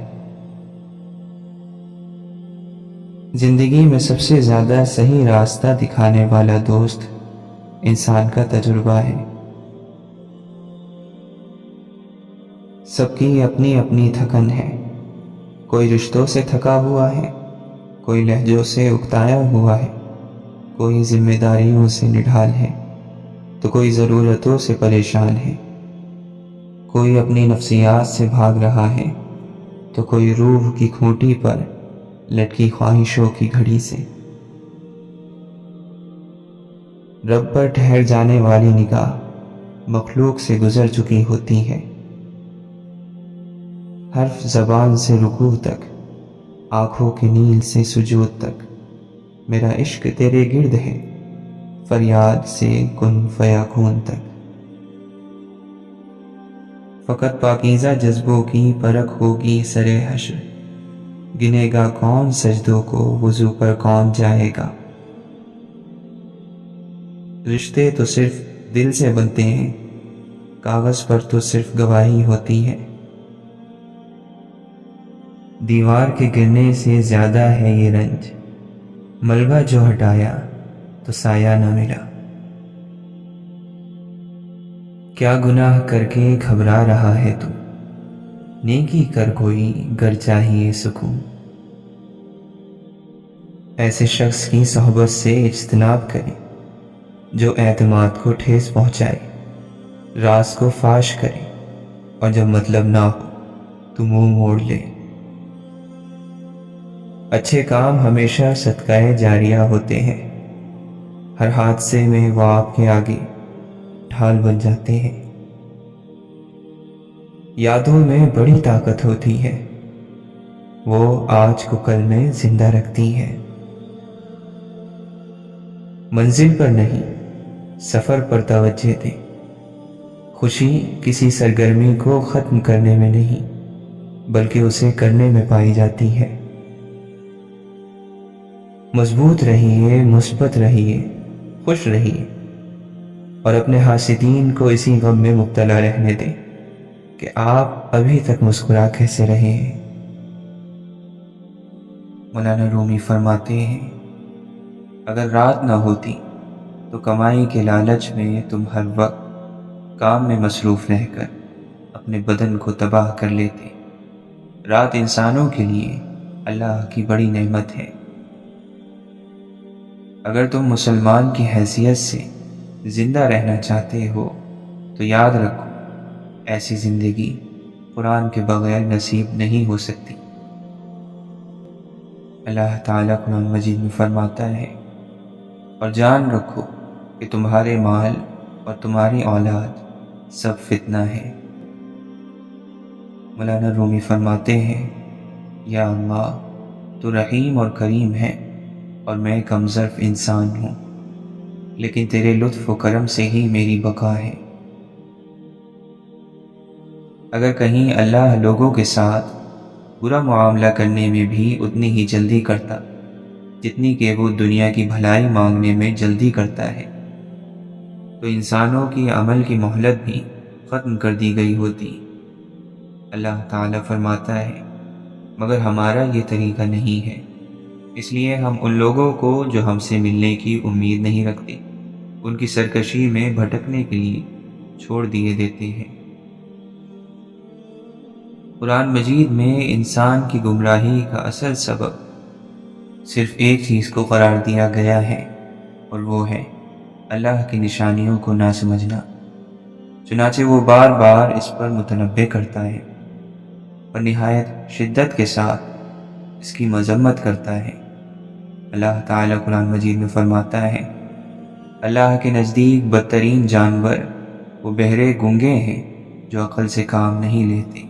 زندگی میں سب سے زیادہ صحیح راستہ دکھانے والا دوست انسان کا تجربہ ہے۔ سب کی اپنی اپنی تھکن ہے۔ کوئی رشتوں سے تھکا ہوا ہے، کوئی لہجوں سے اکتایا ہوا ہے، کوئی ذمہ داریوں سے نڈھال ہے، تو کوئی ضرورتوں سے پریشان ہے، کوئی اپنی نفسیات سے بھاگ رہا ہے، تو کوئی روح کی کھوٹی پر لٹکی خواہشوں کی گھڑی سے۔ رب پر ٹھہر جانے والی نگاہ مخلوق سے گزر چکی ہوتی ہے۔ حرف زبان سے رکوع تک، آنکھوں کی نیل سے سجود تک، میرا عشق تیرے گرد ہے، فریاد سے کن فیکون تک۔ فقط پاکیزہ جذبوں کی پرکھ ہوگی سرے حشر، گنے گا کون سجدوں کو، وضو پر کون جائے گا۔ رشتے تو صرف دل سے بنتے ہیں، کاغذ پر تو صرف گواہی ہوتی ہے۔ دیوار کے گرنے سے زیادہ ہے یہ رنج، ملبہ جو ہٹایا تو سایہ نہ ملا۔ کیا گناہ کر کے گھبرا رہا ہے تو، نیکی کر کوئی گر چاہیے سکون۔ ایسے شخص کی صحبت سے اجتناب کریں جو اعتماد کو ٹھیس پہنچائے، راز کو فاش کرے، اور جب مطلب نہ ہو تو منہ موڑ لے۔ اچھے کام ہمیشہ صدقہ جاریہ ہوتے ہیں، ہر حادثے میں وہ آپ کے آگے ڈھال بن جاتے ہیں۔ یادوں میں بڑی طاقت ہوتی ہے، وہ آج کو کل میں زندہ رکھتی ہے۔ منزل پر نہیں، سفر پر توجہ دیں۔ خوشی کسی سرگرمی کو ختم کرنے میں نہیں، بلکہ اسے کرنے میں پائی جاتی ہے۔ مضبوط رہیے، مثبت رہیے، خوش رہیے، اور اپنے حاسدین کو اسی غم میں مبتلا رہنے دیں کہ آپ ابھی تک مسکرا کیسے رہے ہیں۔ مولانا رومی فرماتے ہیں، اگر رات نہ ہوتی تو کمائی کے لالچ میں تم ہر وقت کام میں مصروف رہ کر اپنے بدن کو تباہ کر لیتے۔ رات انسانوں کے لیے اللہ کی بڑی نعمت ہے۔ اگر تم مسلمان کی حیثیت سے زندہ رہنا چاہتے ہو تو یاد رکھو، ایسی زندگی قرآن کے بغیر نصیب نہیں ہو سکتی۔ اللہ تعالیٰ قرآن مجید میں فرماتا ہے، اور جان رکھو کہ تمہارے مال اور تمہاری اولاد سب فتنہ ہے۔ مولانا رومی فرماتے ہیں، یا اللہ تو رحیم اور کریم ہے، اور میں کم ظرف انسان ہوں، لیکن تیرے لطف و کرم سے ہی میری بقا ہے۔ اگر کہیں اللہ لوگوں کے ساتھ برا معاملہ کرنے میں بھی اتنی ہی جلدی کرتا جتنی کہ وہ دنیا کی بھلائی مانگنے میں جلدی کرتا ہے، تو انسانوں کی عمل کی مہلت بھی ختم کر دی گئی ہوتی۔ اللہ تعالیٰ فرماتا ہے، مگر ہمارا یہ طریقہ نہیں ہے، اس لیے ہم ان لوگوں کو جو ہم سے ملنے کی امید نہیں رکھتے، ان کی سرکشی میں بھٹکنے کے لیے چھوڑ دیے دیتے ہیں۔ قرآن مجید میں انسان کی گمراہی کا اصل سبب صرف ایک چیز کو قرار دیا گیا ہے، اور وہ ہے اللہ کی نشانیوں کو نہ سمجھنا۔ چنانچہ وہ بار بار اس پر متنبہ کرتا ہے اور نہایت شدت کے ساتھ اس کی مذمت کرتا ہے۔ اللہ تعالیٰ قرآن مجید میں فرماتا ہے، اللہ کے نزدیک بدترین جانور وہ بہرے گونگے ہیں جو عقل سے کام نہیں لیتے۔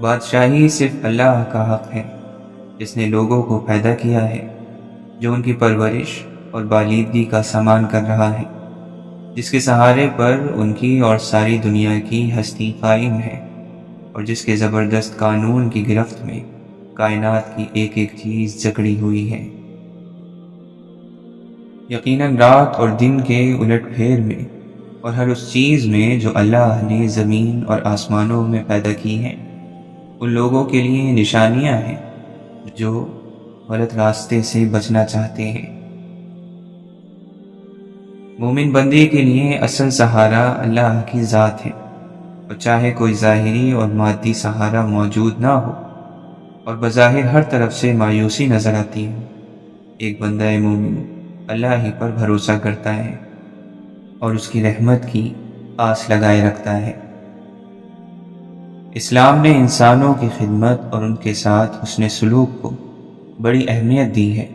بادشاہی صرف اللہ کا حق ہے، جس نے لوگوں کو پیدا کیا ہے، جو ان کی پرورش اور بالیدگی کا سامان کر رہا ہے، جس کے سہارے پر ان کی اور ساری دنیا کی ہستی قائم ہے، اور جس کے زبردست قانون کی گرفت میں کائنات کی ایک ایک چیز جکڑی ہوئی ہے۔ یقیناً رات اور دن کے الٹ پھیر میں اور ہر اس چیز میں جو اللہ نے زمین اور آسمانوں میں پیدا کی ہے، ان لوگوں کے لیے نشانیاں ہیں جو غلط راستے سے بچنا چاہتے ہیں۔ مومن بندے کے لیے اصل سہارا اللہ کی ذات ہے، اور چاہے کوئی ظاہری اور مادی سہارا موجود نہ ہو اور بظاہر ہر طرف سے مایوسی نظر آتی ہے، ایک بندہ مومن اللہ ہی پر بھروسہ کرتا ہے اور اس کی رحمت کی آس لگائے رکھتا ہے۔ اسلام نے انسانوں کی خدمت اور ان کے ساتھ حسن سلوک کو بڑی اہمیت دی ہے۔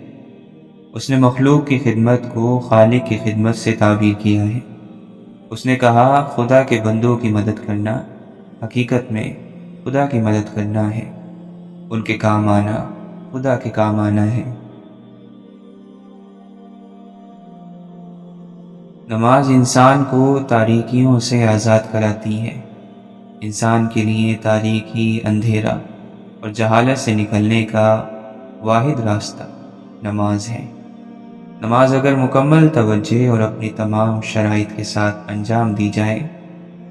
اس نے مخلوق کی خدمت کو خالق کی خدمت سے تعبیر کیا ہے۔ اس نے کہا، خدا کے بندوں کی مدد کرنا حقیقت میں خدا کی مدد کرنا ہے، ان کے کام آنا خدا کے کام آنا ہے۔ نماز انسان کو تاریکیوں سے آزاد کراتی ہے۔ انسان کے لیے تاریکی، اندھیرا اور جہالت سے نکلنے کا واحد راستہ نماز ہے۔ نماز اگر مکمل توجہ اور اپنی تمام شرائط کے ساتھ انجام دی جائے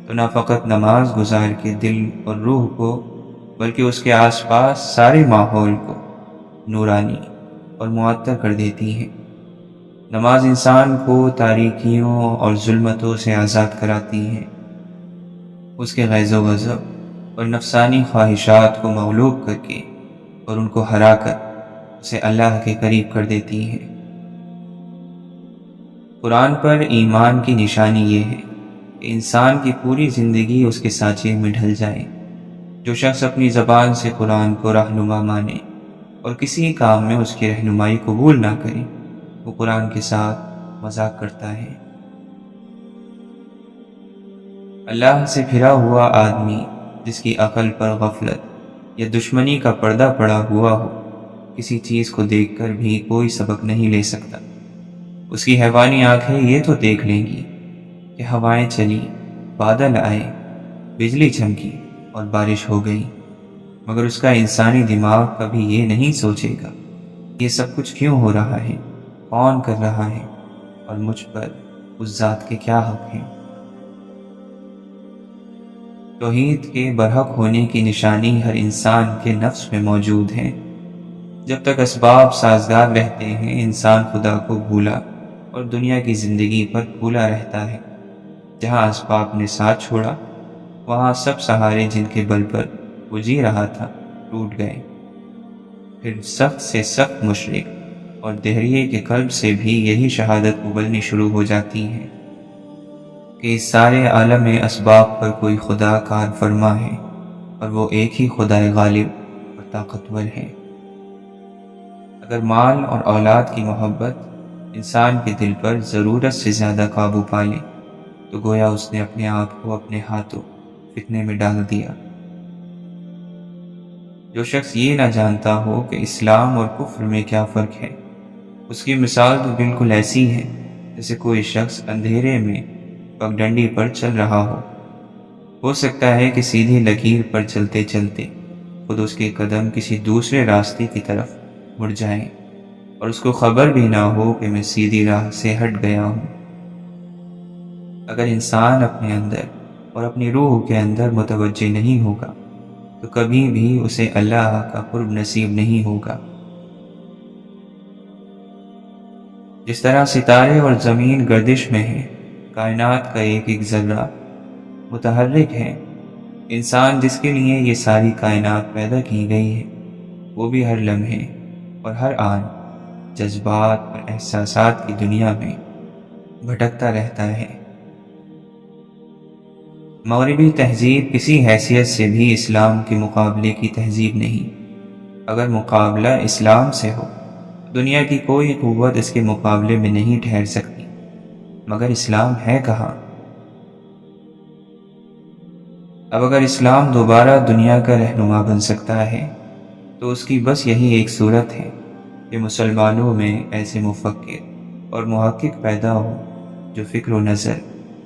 تو نہ فقط نماز گزار کے دل اور روح کو بلکہ اس کے آس پاس سارے ماحول کو نورانی اور معطر کر دیتی ہے۔ نماز انسان کو تاریکیوں اور ظلمتوں سے آزاد کراتی ہے، اس کے غیظ و غضب اور نفسانی خواہشات کو مغلوب کر کے اور ان کو ہرا کر اسے اللہ کے قریب کر دیتی ہے۔ قرآن پر ایمان کی نشانی یہ ہے کہ انسان کی پوری زندگی اس کے سانچے میں ڈھل جائے۔ جو شخص اپنی زبان سے قرآن کو رہنما مانے اور کسی کام میں اس کی رہنمائی قبول نہ کرے، وہ قرآن کے ساتھ مذاق کرتا ہے۔ اللہ سے پھرا ہوا آدمی جس کی عقل پر غفلت یا دشمنی کا پردہ پڑا ہوا ہو، کسی چیز کو دیکھ کر بھی کوئی سبق نہیں لے سکتا۔ اس کی حیوانی آنکھیں یہ تو دیکھ لیں گی کہ ہوائیں چلی، بادل آئے، بجلی چمکی اور بارش ہو گئی، مگر اس کا انسانی دماغ کبھی یہ نہیں سوچے گا یہ سب کچھ کیوں ہو رہا ہے، کون کر رہا ہے اور مجھ پر اس ذات کے کیا حق ہیں۔ توحید کے برحق ہونے کی نشانی ہر انسان کے نفس میں موجود ہے۔ جب تک اسباب سازگار رہتے ہیں، انسان خدا کو بھولا اور دنیا کی زندگی پر بھولا رہتا ہے۔ جہاں اسباب نے ساتھ چھوڑا، وہاں سب سہارے جن کے بل پر وہ جی رہا تھا ٹوٹ گئے۔ پھر سخت سے سخت مشرک اور دہریے کے قلب سے بھی یہی شہادت ابلنی شروع ہو جاتی ہے کہ اس سارے عالم اسباب پر کوئی خدا کار فرما ہے، اور وہ ایک ہی خدا غالب اور طاقتور ہے۔ اگر مال اور اولاد کی محبت انسان کے دل پر ضرورت سے زیادہ قابو پا لے تو گویا اس نے اپنے آپ کو اپنے ہاتھوں فتنے میں ڈال دیا۔ جو شخص یہ نہ جانتا ہو کہ اسلام اور کفر میں کیا فرق ہے، اس کی مثال تو بالکل ایسی ہے جیسے کوئی شخص اندھیرے میں پگڈنڈی پر چل رہا ہو سکتا ہے کہ سیدھی لکیر پر چلتے چلتے خود اس کے قدم کسی دوسرے راستے کی طرف مڑ جائیں اور اس کو خبر بھی نہ ہو کہ میں سیدھی راہ سے ہٹ گیا ہوں۔ اگر انسان اپنے اندر اور اپنی روح کے اندر متوجہ نہیں ہوگا تو کبھی بھی اسے اللہ کا قرب نصیب نہیں ہوگا۔ جس طرح ستارے اور زمین گردش میں ہیں کائنات کا ایک ایک ذرہ متحرک ہے۔ انسان جس کے لیے یہ ساری کائنات پیدا کی گئی ہے، وہ بھی ہر لمحے اور ہر آن جذبات اور احساسات کی دنیا میں بھٹکتا رہتا ہے۔ مغربی تہذیب کسی حیثیت سے بھی اسلام کے مقابلے کی تہذیب نہیں۔ اگر مقابلہ اسلام سے ہو، دنیا کی کوئی قوت اس کے مقابلے میں نہیں ٹھہر سکتی۔ مگر اسلام ہے کہاں؟ اب اگر اسلام دوبارہ دنیا کا رہنما بن سکتا ہے تو اس کی بس یہی ایک صورت ہے کہ مسلمانوں میں ایسے مفکر اور محقق پیدا ہو جو فکر و نظر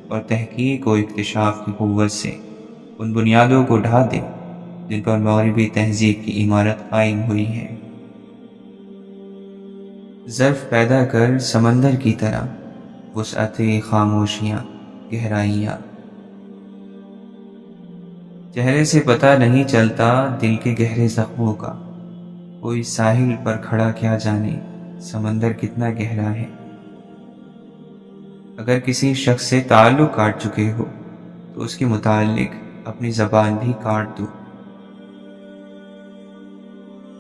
اور تحقیق و اکتشاف کی قوت سے ان بنیادوں کو ڈھا دے جن پر مغربی تہذیب کی عمارت قائم ہوئی ہے۔ ظرف پیدا کر سمندر کی طرح وسعت خاموشیاں، گہرائیاں۔ چہرے سے پتہ نہیں چلتا دل کے گہرے زخموں کا، کوئی ساحل پر کھڑا کیا جانے سمندر کتنا گہرا ہے۔ اگر کسی شخص سے تعلق کاٹ چکے ہو تو اس کے متعلق اپنی زبان بھی کاٹ دو۔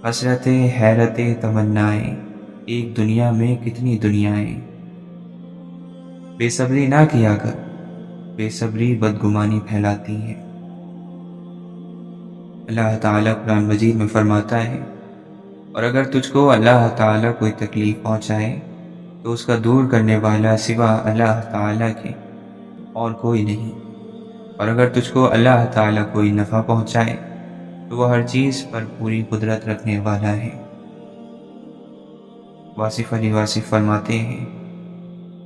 حسرتیں، حیرتیں، تمنائیں، ایک دنیا میں کتنی دنیایں۔ بے صبری نہ کیا کر، بے صبری بدگمانی پھیلاتی ہے۔ اللہ تعالیٰ قرآن مجید میں فرماتا ہے، اور اگر تجھ کو اللہ تعالیٰ کوئی تکلیف پہنچائے تو اس کا دور کرنے والا سوا اللہ تعالیٰ کے اور کوئی نہیں، اور اگر تجھ کو اللہ تعالیٰ کوئی نفع پہنچائے تو وہ ہر چیز پر پوری قدرت رکھنے والا ہے۔ واصف علی واصف فرماتے ہیں،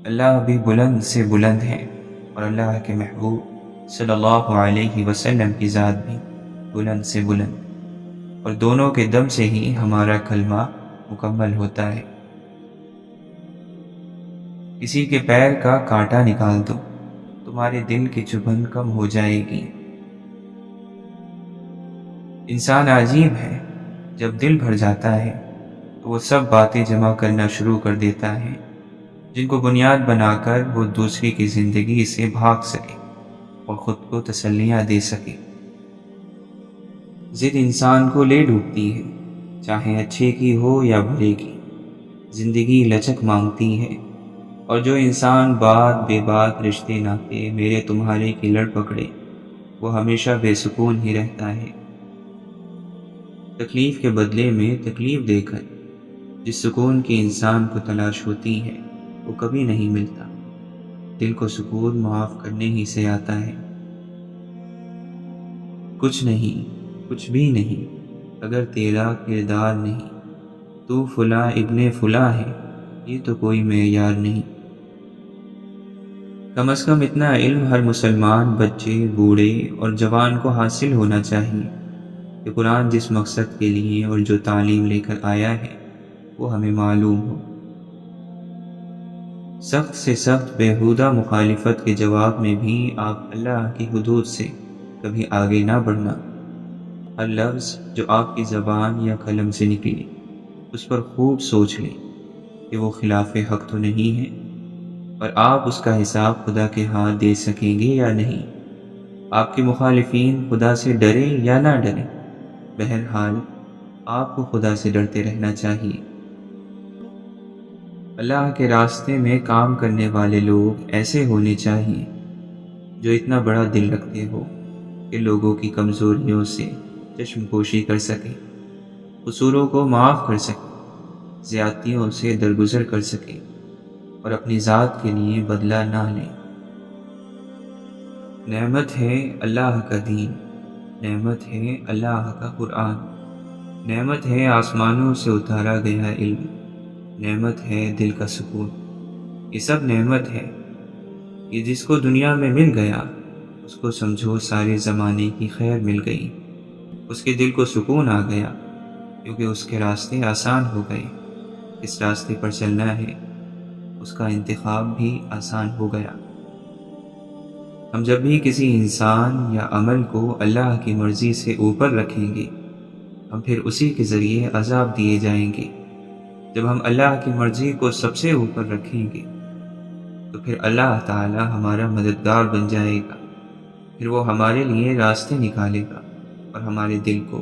اللہ بھی بلند سے بلند ہے اور اللہ کے محبوب صلی اللہ علیہ وسلم کی ذات بھی بلند سے بلند، اور دونوں کے دم سے ہی ہمارا کلمہ مکمل ہوتا ہے۔ کسی کے پیر کا کانٹا نکال دو، تمہارے دل کی چبھن کم ہو جائے گی۔ انسان عجیب ہے، جب دل بھر جاتا ہے تو وہ سب باتیں جمع کرنا شروع کر دیتا ہے جن کو بنیاد بنا کر وہ دوسری کی زندگی سے بھاگ سکے اور خود کو تسلیاں دے سکے۔ ضد انسان کو لے ڈوبتی ہے، چاہے اچھے کی ہو یا برے کی۔ زندگی لچک مانگتی ہے، اور جو انسان بات بے بات رشتے ناطے میرے تمہارے کی لڑ پکڑے وہ ہمیشہ بے سکون ہی رہتا ہے۔ تکلیف کے بدلے میں تکلیف دے کر جس سکون کی انسان کو تلاش ہوتی ہے وہ کبھی نہیں ملتا۔ دل کو سکون معاف کرنے ہی سے آتا ہے۔ کچھ نہیں، کچھ بھی نہیں اگر تیرا کردار نہیں، تو فلاں ابن فلاں ہے، یہ تو کوئی معیار نہیں۔ کم از کم اتنا علم ہر مسلمان بچے، بوڑھے اور جوان کو حاصل ہونا چاہیے کہ قرآن جس مقصد کے لیے اور جو تعلیم لے کر آیا ہے وہ ہمیں معلوم ہو۔ سخت سے سخت بیہودہ مخالفت کے جواب میں بھی آپ اللہ کی حدود سے کبھی آگے نہ بڑھنا۔ ہر لفظ جو آپ کی زبان یا قلم سے نکلے اس پر خوب سوچ لیں کہ وہ خلاف حق تو نہیں ہے، اور آپ اس کا حساب خدا کے ہاتھ دے سکیں گے یا نہیں۔ آپ کے مخالفین خدا سے ڈرے یا نہ ڈرے، بہرحال آپ کو خدا سے ڈرتے رہنا چاہیے۔ اللہ کے راستے میں کام کرنے والے لوگ ایسے ہونے چاہیے جو اتنا بڑا دل رکھتے ہو کہ لوگوں کی کمزوریوں سے چشم پوشی کر سکے، قصوروں کو معاف کر سکے، زیادتیوں سے درگزر کر سکے، اور اپنی ذات کے لیے بدلہ نہ لیں۔ نعمت ہے اللہ کا دین، نعمت ہے اللہ کا قرآن، نعمت ہے آسمانوں سے اتارا گیا علم، نعمت ہے دل کا سکون۔ یہ سب نعمت ہے کہ جس کو دنیا میں مل گیا اس کو سمجھو سارے زمانے کی خیر مل گئی۔ اس کے دل کو سکون آ گیا کیونکہ اس کے راستے آسان ہو گئے۔ اس راستے پر چلنا ہے، اس کا انتخاب بھی آسان ہو گیا۔ ہم جب بھی کسی انسان یا عمل کو اللہ کی مرضی سے اوپر رکھیں گے، ہم پھر اسی کے ذریعے عذاب دیے جائیں گے۔ جب ہم اللہ کی مرضی کو سب سے اوپر رکھیں گے تو پھر اللہ تعالی ہمارا مددگار بن جائے گا، پھر وہ ہمارے لیے راستے نکالے گا اور ہمارے دل کو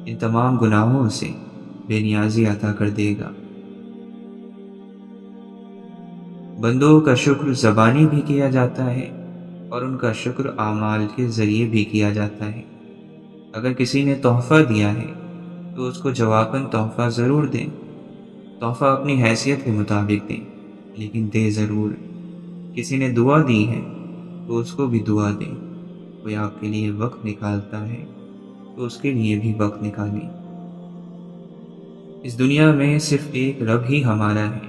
ان تمام گناہوں سے بے نیازی عطا کر دے گا۔ بندوں کا شکر زبانی بھی کیا جاتا ہے اور ان کا شکر اعمال کے ذریعے بھی کیا جاتا ہے۔ اگر کسی نے تحفہ دیا ہے تو اس کو جواباً تحفہ ضرور دیں۔ تحفہ اپنی حیثیت کے مطابق دیں، لیکن دے ضرور۔ کسی نے دعا دی ہے تو اس کو بھی دعا دیں۔ کوئی آپ کے لیے وقت نکالتا ہے تو اس کے لیے بھی وقت نکالیں۔ اس دنیا میں صرف ایک رب ہی ہمارا ہے،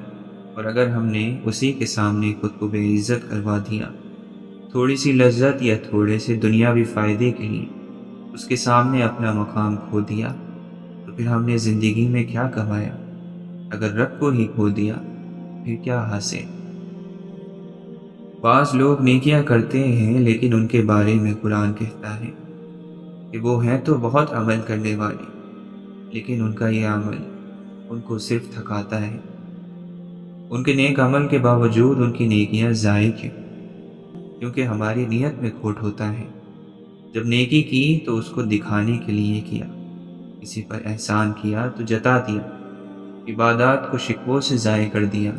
اور اگر ہم نے اسی کے سامنے خود کو بے عزت کروا دیا، تھوڑی سی لذت یا تھوڑے سے دنیاوی فائدے کے لیے اس کے سامنے اپنا مقام کھو دیا، تو پھر ہم نے زندگی میں کیا کمایا؟ اگر رب کو ہی کھو دیا پھر کیا حاصل؟ بعض لوگ نیکیاں کرتے ہیں لیکن ان کے بارے میں قرآن کہتا ہے کہ وہ ہیں تو بہت عمل کرنے والے، لیکن ان کا یہ عمل ان کو صرف تھکاتا ہے۔ ان کے نیک عمل کے باوجود ان کی نیکیاں ضائع کیوں؟ کیونکہ ہماری نیت میں کھوٹ ہوتا ہے۔ جب نیکی کی تو اس کو دکھانے کے لیے کیا، کسی پر احسان کیا تو جتا دیا، عبادات کو شکووں سے ضائع کر دیا،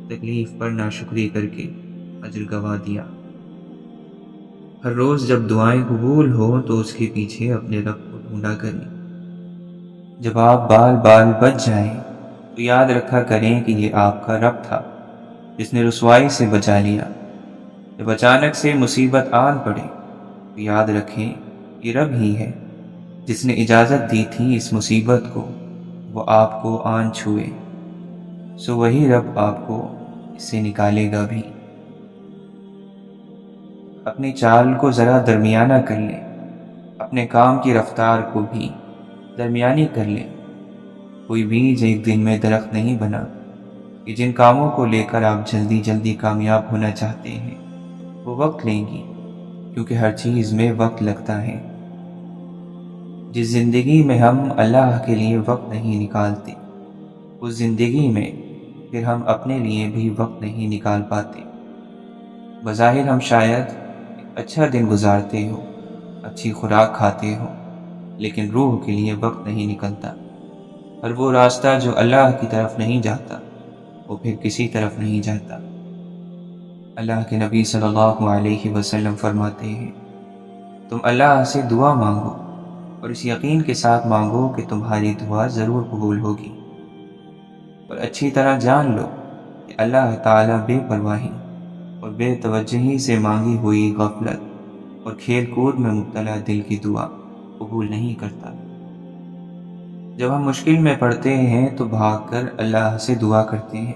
تکلیف پر ناشکری کر کے اجر گوا دیا۔ ہر روز جب دعائیں قبول ہو تو اس کے پیچھے اپنے رب کو ڈھونڈا کریں۔ جب آپ بال بال بچ جائیں تو یاد رکھا کریں کہ یہ آپ کا رب تھا جس نے رسوائی سے بچا لیا۔ جب اچانک سے مصیبت آن پڑے تو یاد رکھیں یہ رب ہی ہے جس نے اجازت دی تھی اس مصیبت کو وہ آپ کو آن چھوئے، سو وہی رب آپ کو اس سے نکالے گا بھی۔ اپنی چال کو ذرا درمیانہ کر لیں، اپنے کام کی رفتار کو بھی درمیانی کر لیں۔ کوئی بیج ایک دن میں درخت نہیں بنا کہ جن کاموں کو لے کر آپ جلدی جلدی کامیاب ہونا چاہتے ہیں وہ وقت لیں گی، کیونکہ ہر چیز میں وقت لگتا ہے۔ جس زندگی میں ہم اللہ کے لیے وقت نہیں نکالتے، اس زندگی میں پھر ہم اپنے لیے بھی وقت نہیں نکال پاتے۔ بظاہر ہم شاید اچھا دن گزارتے ہو، اچھی خوراک کھاتے ہو، لیکن روح کے لیے وقت نہیں نکلتا۔ اور وہ راستہ جو اللہ کی طرف نہیں جاتا وہ پھر کسی طرف نہیں جاتا۔ اللہ کے نبی صلی اللہ علیہ وسلم فرماتے ہیں، تم اللہ سے دعا مانگو اور اس یقین کے ساتھ مانگو کہ تمہاری دعا ضرور قبول ہوگی، اور اچھی طرح جان لو کہ اللہ تعالیٰ بے پرواہی اور بے توجہی سے مانگی ہوئی غفلت اور کھیل کود میں مبتلا دل کی دعا قبول نہیں کرتا۔ جب ہم مشکل میں پڑتے ہیں تو بھاگ کر اللہ سے دعا کرتے ہیں،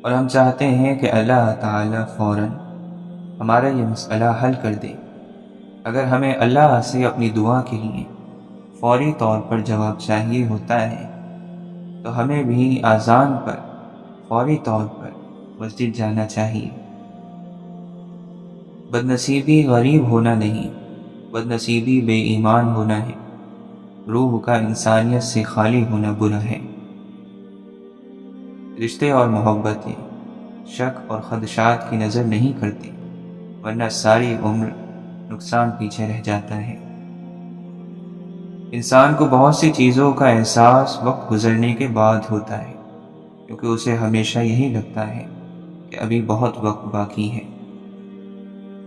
اور ہم چاہتے ہیں کہ اللہ تعالیٰ فوراً ہمارا یہ مسئلہ حل کر دے۔ اگر ہمیں اللہ سے اپنی دعا کے لیے فوری طور پر جواب چاہیے ہوتا ہے تو ہمیں بھی اذان پر فوری طور پر مسجد جانا چاہیے۔ بدنصیبی غریب ہونا نہیں، بدنصیبی بے ایمان ہونا ہے۔ روح کا انسانیت سے خالی ہونا برا ہے۔ رشتے اور محبتیں شک اور خدشات کی نظر نہیں کرتے، ورنہ ساری عمر نقصان پیچھے رہ جاتا ہے۔ انسان کو بہت سی چیزوں کا احساس وقت گزرنے کے بعد ہوتا ہے، کیونکہ اسے ہمیشہ یہی لگتا ہے کہ ابھی بہت وقت باقی ہے۔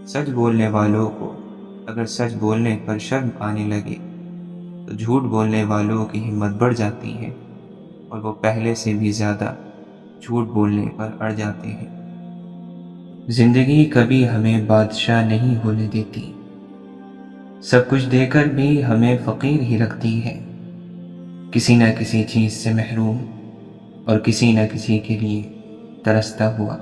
سچ بولنے والوں کو اگر سچ بولنے پر شرم آنے لگے تو جھوٹ بولنے والوں کی ہمت بڑھ جاتی ہے، اور وہ پہلے سے بھی زیادہ جھوٹ بولنے پر اڑ جاتے ہیں۔ زندگی کبھی ہمیں بادشاہ نہیں ہونے دیتی، سب کچھ دے کر بھی ہمیں فقیر ہی رکھتی ہے۔ کسی نہ کسی چیز سے محروم اور کسی نہ کسی کے لیے ترستا ہوا۔